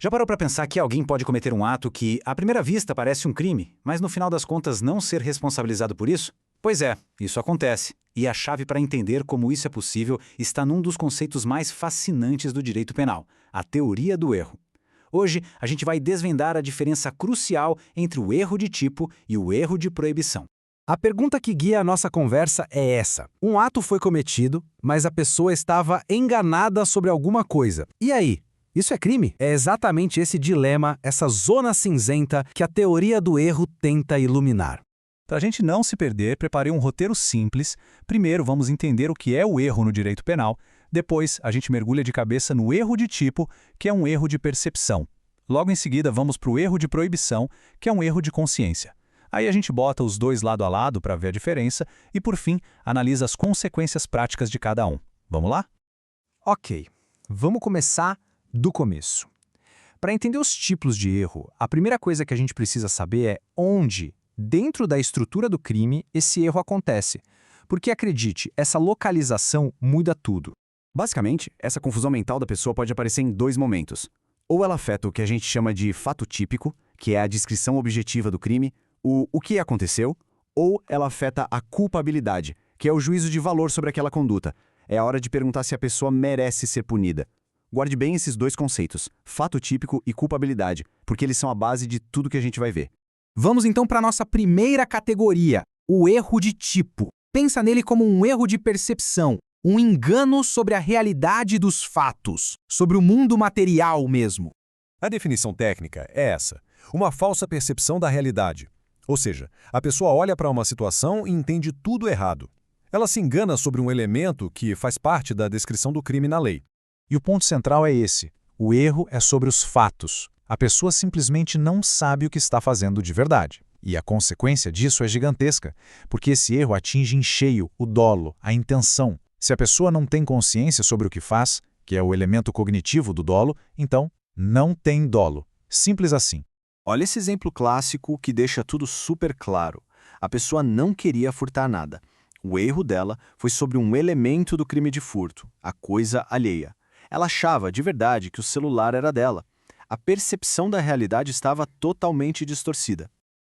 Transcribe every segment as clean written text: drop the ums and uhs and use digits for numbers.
Já parou para pensar que alguém pode cometer um ato que, à primeira vista, parece um crime, mas no final das contas não ser responsabilizado por isso? Pois é, isso acontece. E a chave para entender como isso é possível está num dos conceitos mais fascinantes do direito penal, a teoria do erro. Hoje, a gente vai desvendar a diferença crucial entre o erro de tipo e o erro de proibição. A pergunta que guia a nossa conversa é essa. Um ato foi cometido, mas a pessoa estava enganada sobre alguma coisa. E aí? Isso é crime? É exatamente esse dilema, essa zona cinzenta que a teoria do erro tenta iluminar. Para a gente não se perder, preparei um roteiro simples. Primeiro, vamos entender o que é o erro no direito penal. Depois, a gente mergulha de cabeça no erro de tipo, que é um erro de percepção. Logo em seguida, vamos para o erro de proibição, que é um erro de consciência. Aí a gente bota os dois lado a lado para ver a diferença e, por fim, analisa as consequências práticas de cada um. Vamos lá? Ok, vamos começar do começo. Para entender os tipos de erro, a primeira coisa que a gente precisa saber é onde, dentro da estrutura do crime, esse erro acontece. Porque, acredite, essa localização muda tudo. Basicamente, essa confusão mental da pessoa pode aparecer em dois momentos. Ou ela afeta o que a gente chama de fato típico, que é a descrição objetiva do crime, o que aconteceu, ou ela afeta a culpabilidade, que é o juízo de valor sobre aquela conduta. É a hora de perguntar se a pessoa merece ser punida. Guarde bem esses dois conceitos, fato típico e culpabilidade, porque eles são a base de tudo que a gente vai ver. Vamos então para a nossa primeira categoria, o erro de tipo. Pensa nele como um erro de percepção, um engano sobre a realidade dos fatos, sobre o mundo material mesmo. A definição técnica é essa, uma falsa percepção da realidade. Ou seja, a pessoa olha para uma situação e entende tudo errado. Ela se engana sobre um elemento que faz parte da descrição do crime na lei. E o ponto central é esse. O erro é sobre os fatos. A pessoa simplesmente não sabe o que está fazendo de verdade. E a consequência disso é gigantesca, porque esse erro atinge em cheio o dolo, a intenção. Se a pessoa não tem consciência sobre o que faz, que é o elemento cognitivo do dolo, então não tem dolo. Simples assim. Olha esse exemplo clássico que deixa tudo super claro. A pessoa não queria furtar nada. O erro dela foi sobre um elemento do crime de furto, a coisa alheia. Ela achava de verdade que o celular era dela. A percepção da realidade estava totalmente distorcida.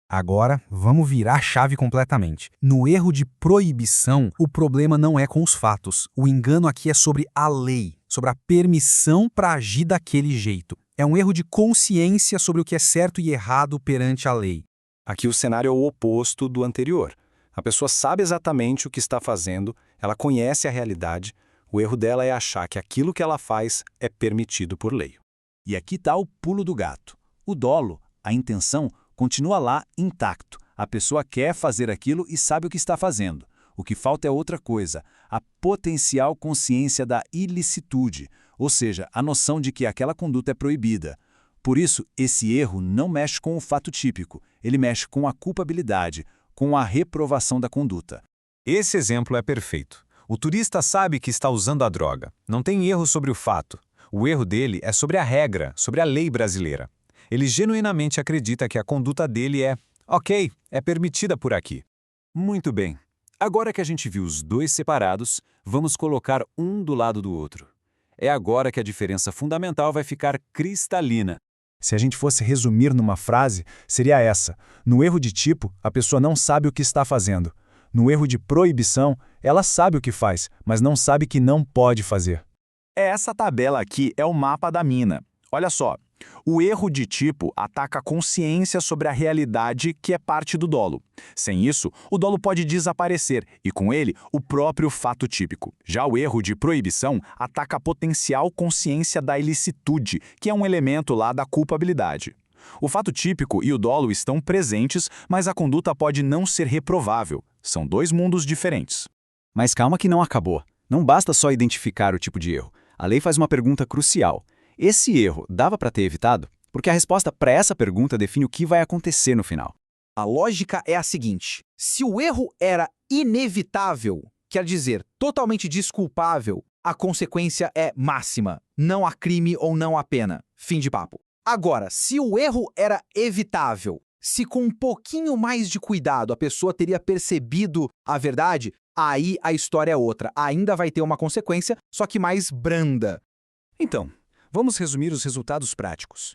Agora, vamos virar a chave completamente. No erro de proibição, o problema não é com os fatos. O engano aqui é sobre a lei, sobre a permissão para agir daquele jeito. É um erro de consciência sobre o que é certo e errado perante a lei. Aqui o cenário é o oposto do anterior. A pessoa sabe exatamente o que está fazendo, ela conhece a realidade, o erro dela é achar que aquilo que ela faz é permitido por lei. E aqui está o pulo do gato. O dolo, a intenção, continua lá intacto. A pessoa quer fazer aquilo e sabe o que está fazendo. O que falta é outra coisa, a potencial consciência da ilicitude, ou seja, a noção de que aquela conduta é proibida. Por isso, esse erro não mexe com o fato típico, ele mexe com a culpabilidade, com a reprovação da conduta. Esse exemplo é perfeito. O turista sabe que está usando a droga. Não tem erro sobre o fato. O erro dele é sobre a regra, sobre a lei brasileira. Ele genuinamente acredita que a conduta dele é, ok, é permitida por aqui. Muito bem. Agora que a gente viu os dois separados, vamos colocar um do lado do outro. É agora que a diferença fundamental vai ficar cristalina. Se a gente fosse resumir numa frase, seria essa. No erro de tipo, a pessoa não sabe o que está fazendo. No erro de proibição, ela sabe o que faz, mas não sabe que não pode fazer. Essa tabela aqui é o mapa da mina. Olha só, o erro de tipo ataca a consciência sobre a realidade que é parte do dolo. Sem isso, o dolo pode desaparecer e, com ele, o próprio fato típico. Já o erro de proibição ataca a potencial consciência da ilicitude, que é um elemento lá da culpabilidade. O fato típico e o dolo estão presentes, mas a conduta pode não ser reprovável. São dois mundos diferentes. Mas calma que não acabou. Não basta só identificar o tipo de erro. A lei faz uma pergunta crucial. Esse erro dava para ter evitado? Porque a resposta para essa pergunta define o que vai acontecer no final. A lógica é a seguinte: se o erro era inevitável, quer dizer, totalmente desculpável, a consequência é máxima. Não há crime ou não há pena. Fim de papo. Agora, se o erro era evitável, se com um pouquinho mais de cuidado a pessoa teria percebido a verdade, aí a história é outra. Ainda vai ter uma consequência, só que mais branda. Então, vamos resumir os resultados práticos.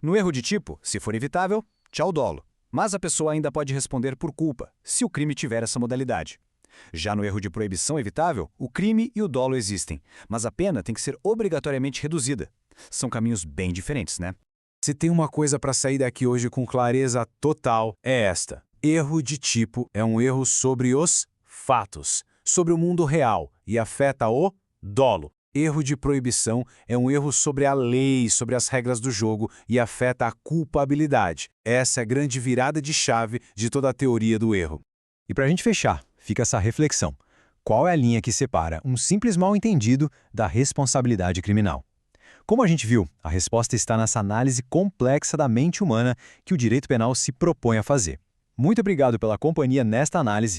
No erro de tipo, se for evitável, tchau dolo. Mas a pessoa ainda pode responder por culpa, se o crime tiver essa modalidade. Já no erro de proibição evitável, o crime e o dolo existem, mas a pena tem que ser obrigatoriamente reduzida. São caminhos bem diferentes, né? Se tem uma coisa para sair daqui hoje com clareza total, é esta. Erro de tipo é um erro sobre os fatos, sobre o mundo real e afeta o dolo. Erro de proibição é um erro sobre a lei, sobre as regras do jogo e afeta a culpabilidade. Essa é a grande virada de chave de toda a teoria do erro. E para a gente fechar, fica essa reflexão. Qual é a linha que separa um simples mal-entendido da responsabilidade criminal? Como a gente viu, a resposta está nessa análise complexa da mente humana que o direito penal se propõe a fazer. Muito obrigado pela companhia nesta análise